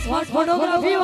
Fast photography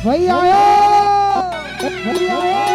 ભાઈ આયો ભાઈ આયો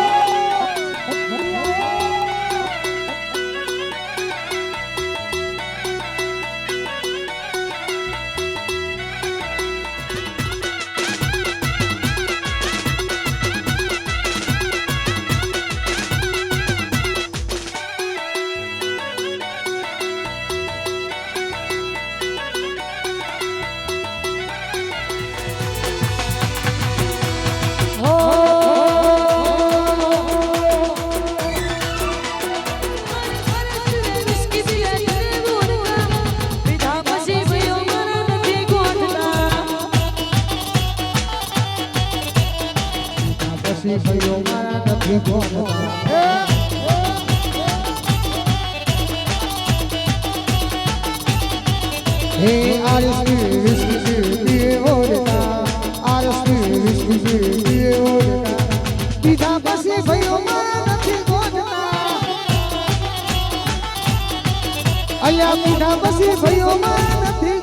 ભાઈઓ મારા નથી ગોઠતા હે આરસી વિશ્વી ઓરતા આરસી વિશ્વી ઓરતા બીજા પછી ભાઈઓ મારા નથી ગોઠતા અલ્યા બીજા પછી ભાઈઓ મારા નથી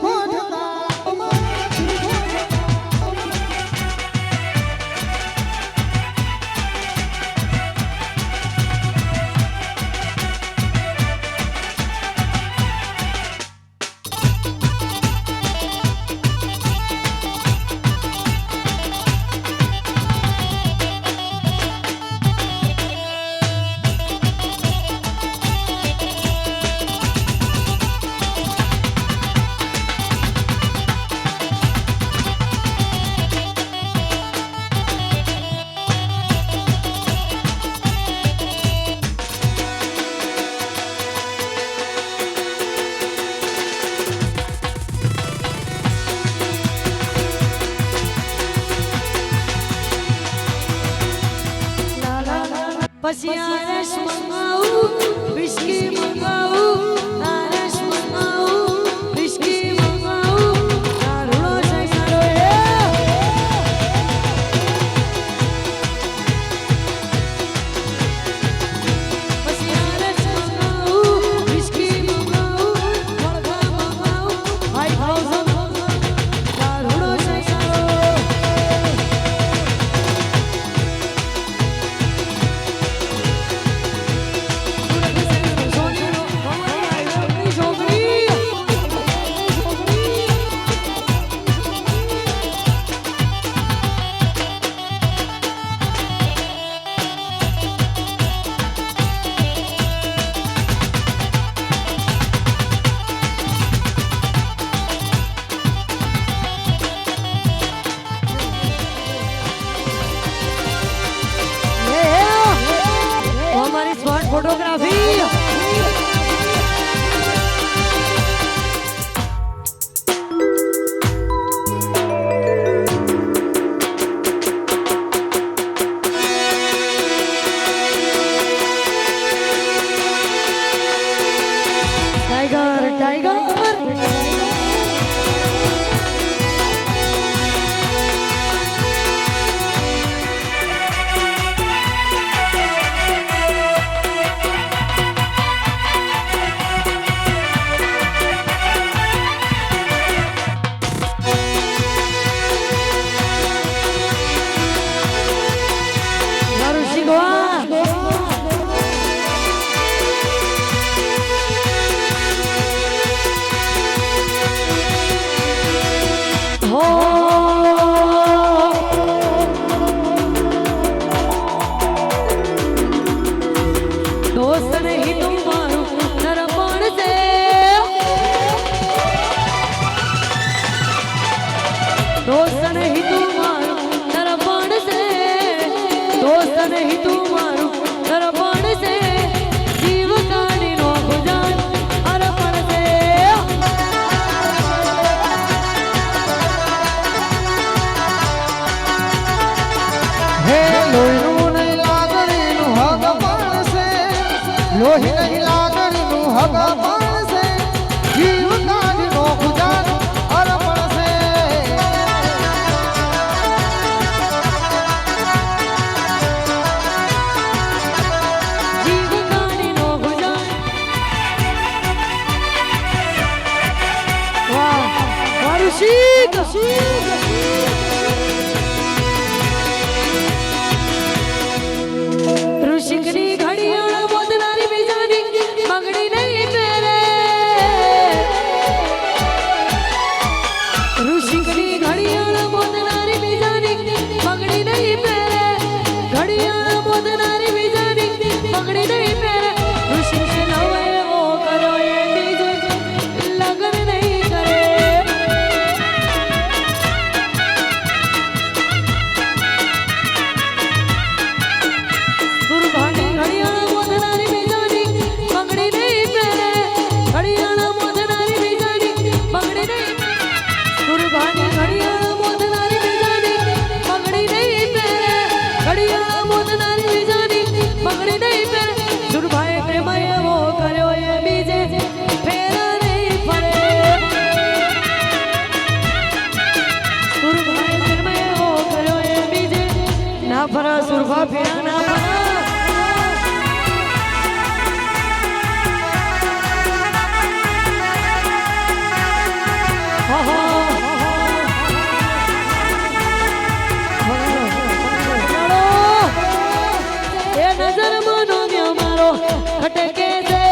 પછી આરસ મંગાવું વિસ્કી મંગાવું આરસ મંગાવું વિસ્કી મંગાવું તારો સૈયારો પછી આરસ મંગાવું વિસ્કી મંગાવું વળગા મંગાવું હાઈ થાઉઝન્ડ તારો સૈયારો फोटोग्राफी टाइगर टाइगर दोस्त नहीं तुम मारू नरपण से दोस्त नहीं तुम मारू नरपण से दोस्त नहीं तुम मारू नरपण से जीव काढ़ी नो गुजान अरपण से હે લોહીનું નહીં લાગણીનું હગ માણસે લોહી નહીં લાગણીનું હગ માણસે જીવ કાઢીનો ગુજાર અરપણ છે जीव काढ़ी नो गुजान वाह वारुषिक ऋषिकनी घड़ियाळ मोदनारी बीजानी मंगड़ी नहीं पेरे ऋषिकनी घड़ियाळ मोदनारी बीजानी मंगड़ी नहीं पेरे घड़ियाळ मोदनारी बीजानी मंगड़ी नहीं पेरे ऋषि के नवे वो करो ये बीजे लगन नहीं करे दुर्भाग्य घड़ियाळ मोदनारी बीजानी मंगड़ी नहीं पेरे घड़ियाळ मोदनारी बीजानी मंगड़ी नहीं दुर्भाग्य घड़ियाळ मोदनारी बीजानी मंगड़ी नहीं पेरे घड़ियाळ मोदनारी बीजानी मंगड़ी नहीं पेरे दुर्भाग्य प्रेमय वो કર્યો એ બીજે ફેરા નહીં ફરે दुर्भाग्य प्रेमय वो કર્યો એ બીજે ના ફરા સુરભા ફેરા ના ફરા એ નજર મનો મારો ખટકે છે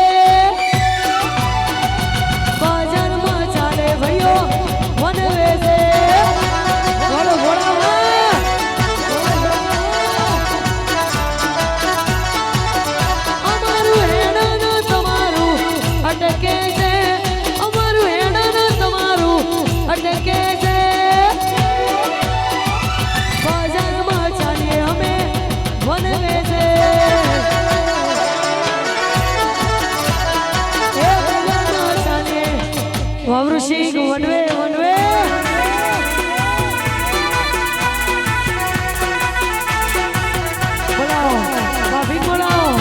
બાજારમાં ચાલે ભઈઓ વનવે છે બોલો બોલાવા અમારું હેડન તમારું અટકે છે અમારું હેડન તમારું અટકે છે બાજારમાં ચાલીએ અમે વનવે છે વાવૃષિક વનવે વનવે બોલાવો ભાભી બોલાવો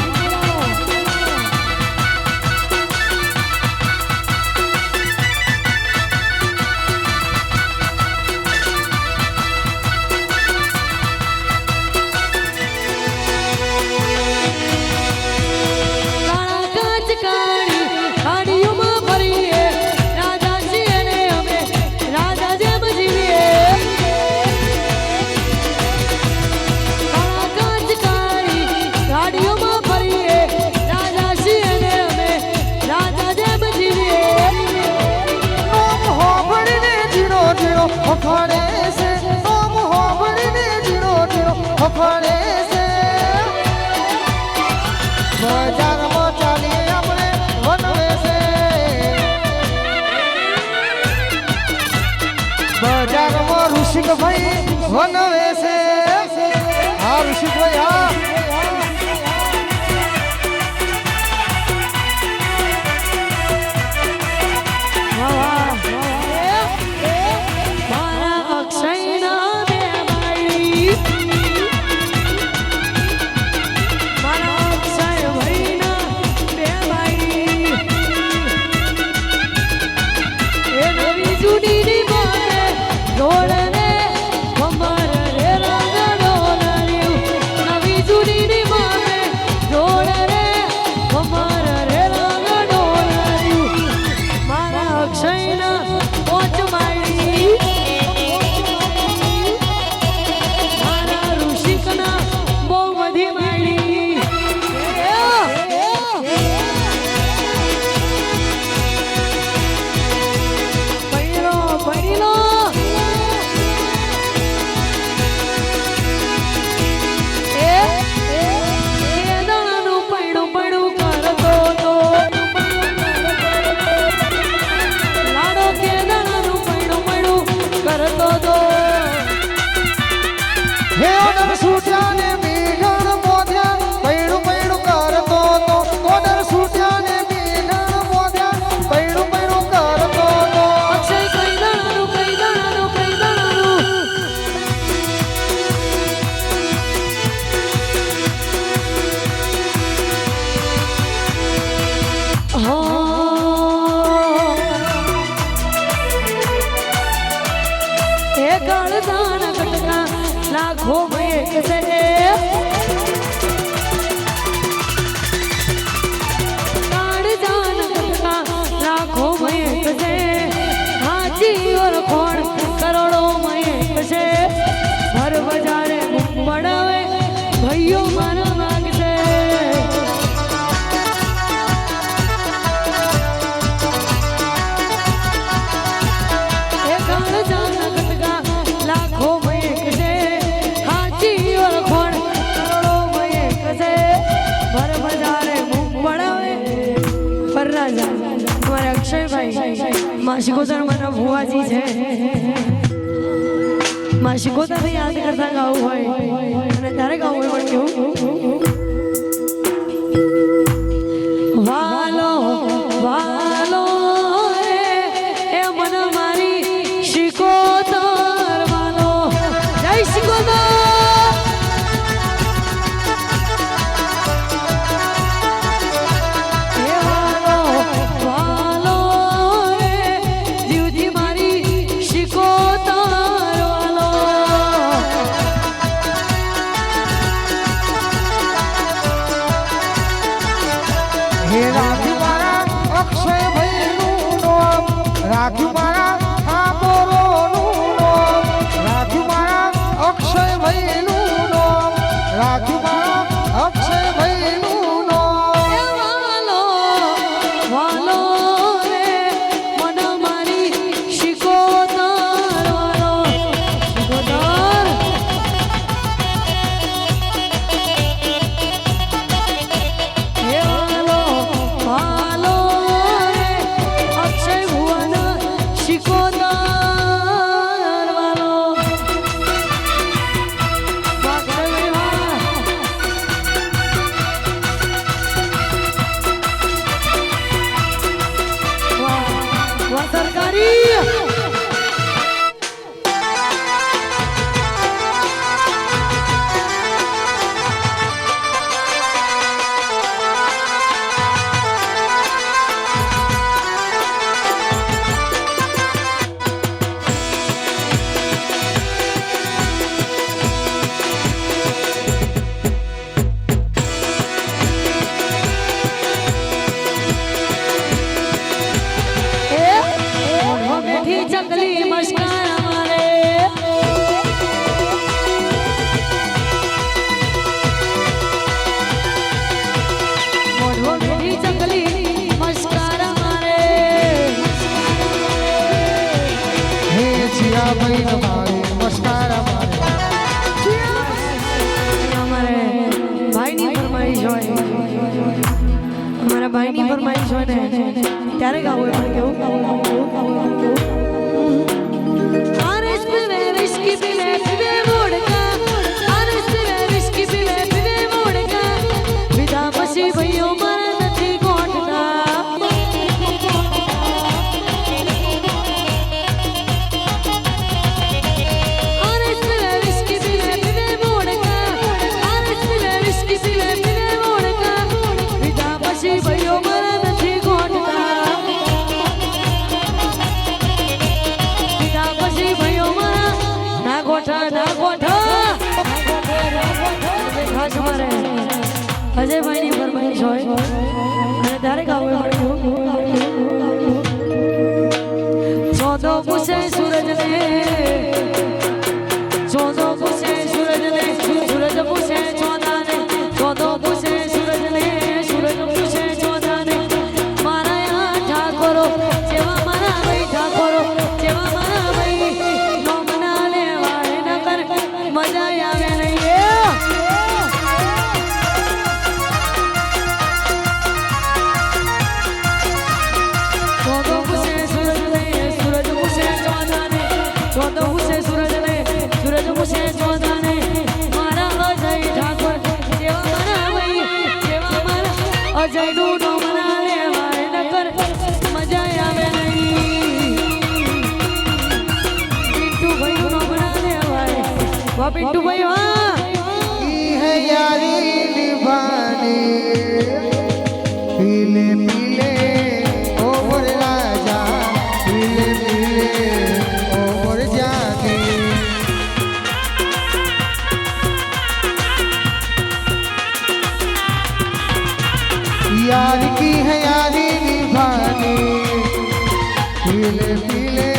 કાળા કાચ કાળી ગાડીઓમાં ફરીએ રાજા છીએ ને અમે રાજા જેમ જીવીએ કાળા કાચ કાળી ગાડીઓમાં ફરીએ રાજા છીએ ને અમે રાજા જેમ જીવીએ ઓમ હોબળીને જીરો જીરો અખાડે છે ઓમ હોબળીને જીરો જીરો અખાડે છે બજારમાં ચાલીએ આપણે વનવે છે બજારમાં ઋષિકભાઈ વનવે છે હા ઋષિકભાઈ હા મારા અક્ષયના બે બાળી મારા અક્ષય ભાઈના બે બાળી એ નવી જૂની મારે ઢોળ રે ભમર રે રંગ ડોલાર્યું નવી જૂની મારે ઢોળ રે ભમર રે રંગ ડોલાર્યું મારા અક્ષયના પોચ માળી મારા ઋષિકના બહુ બધી માળી પૈણો પૈણો દાણાનું પૈણું પૈણું કરતો તો લાડો કે દાણાનું પૈણું પૈણું કરતો તો હે ઓડર સૂટ્યા ને મીઠણ મોઢ્યા પૈડું પૈડું કરતો તો ઓડર સૂટ્યા ને મીઠણ મોઢ્યા પૈડું પૈડું કરતો તો અક્ષય કઈ દાણાનું કઈ દાણાનું કઈ દાણાનું એ ગળદાન કટકા લાખો મેં છે કાળજાન કટકા લાખો મેં છે હાજી ઓર કોણ કરોડો મેં છે ભર બજારે બડાવે ભાઈઓ મારા માગશે ભાઈ માં શિકોતર મારા ભુવાજી છે માં શિકોતર યાદ કરતા ગાવું હોય અને ત્યારે ગાવું હોય પણ કેવું વાલો વાલો એ મન મારી શિકોતર વાલો જય શિકોતર હે રાખ્યું મારા અક્ષય ભાઈનું નામ, રાખ્યું મારા આંબોરોનું નામ, રાખ્યું મારા અક્ષય ભાઈનું નામ, રાખ્યું મારા અક્ષય ભાઈનું નામ. વાલો વાલો રે મન મારી શિકોતર વાલો શિકોતર હે વાલો રે અક્ષય ભુવન શિકોતર વાલો વાહ સરકારી ચકલી મસ્કારા મારે મોઢો બેઠી ચકલી મસ્કારા મારે હે જીયા ભાઈ તમારી મસ્કારા મારે. અમારે ભાઈની ફરમાઈશ હોય અમારા ભાઈની ફરમાઈશ હોય ને ત્યારે ગાવું હોય પણ કેવું ગાવું આરસ પીવે વિસ્કી પીવે પીવે વોડકા આરસ પીવે વિસ્કી પીવે પીવે વોડકા વિધા પછી ભાઈઓ મારા નથી ગોઠતા આરસ પીવે વિસ્કી પીવે પીવે વોડકા આરસ પીવે વિસ્કી પીવે પીવે વોડકા વિધા પછી ભાઈઓ મારા નથી ગોઠતા પછી ભાઈઓ મારા ના ગોઠા ખાસ મારે અજયભાઈની ફરમાઈશ હોય અને ત્યારે ગાવું પડ્યું ચોદો પૂછે સૂરજને ચોદો પૂછે સૂરજને સૂરજ પૂછે ચોદાને ચોદો પૂછે સૂરજને સૂરજ પૂછે ચોદાને મારા ઠાકોરો જેવા મારા ભાઈ ઠાકોરો જેવા મારા ભાઈ નોમના લેવાય ન કર મજા આવે નહીં ચોદો પૂછે સૂરજને સૂરજ પૂછે ચોદાને ચોદો પૂછે સૂરજને સૂરજ પૂછે ચોદાને મારા અજય ઠાકોર જેવા મારા ભાઈ જેવા મારા અજય નું નોમના લેવાય ન કર મજા આવે નહીં પિન્ટુ ભાઈ નો બના લેવાય વાહ પિન્ટુ ભાઈ વાહ ઈ હે યારી નિભાની પીલે પીલે ઓ મોર રાજા, પીલે પીલે ઓ મોર જાતી. यार की है यारी निभानी, पीले पीले